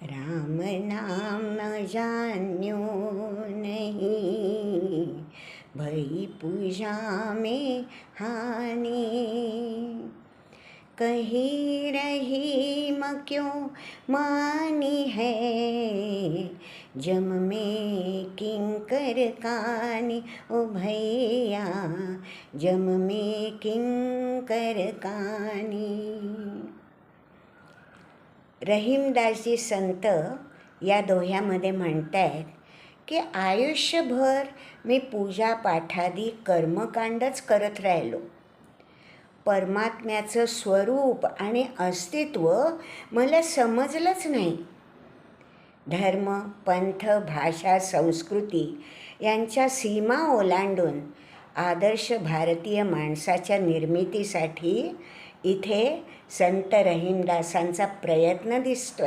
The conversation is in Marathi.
राम नाम न जान्यो नहीं, भई पूजा में हानि। कही रहीम क्यों मानी है, जम में किंकर कानी। ओ भैया जम में किंकर कानी। रहीमदासजी संत या दोह्यामध्ये म्हणतायत की आयुष्यभर मी पूजा पाठादी कर्मकांडच करत राहिलो, परमात्म्याचं स्वरूप आणि अस्तित्व मला समजलंच नाही. धर्म, पंथ, भाषा, संस्कृती यांच्या सीमा ओलांडून आदर्श भारतीय माणसाच्या निर्मितीसाठी इथे संत रहीमदासांचा प्रयत्न दिसतोय.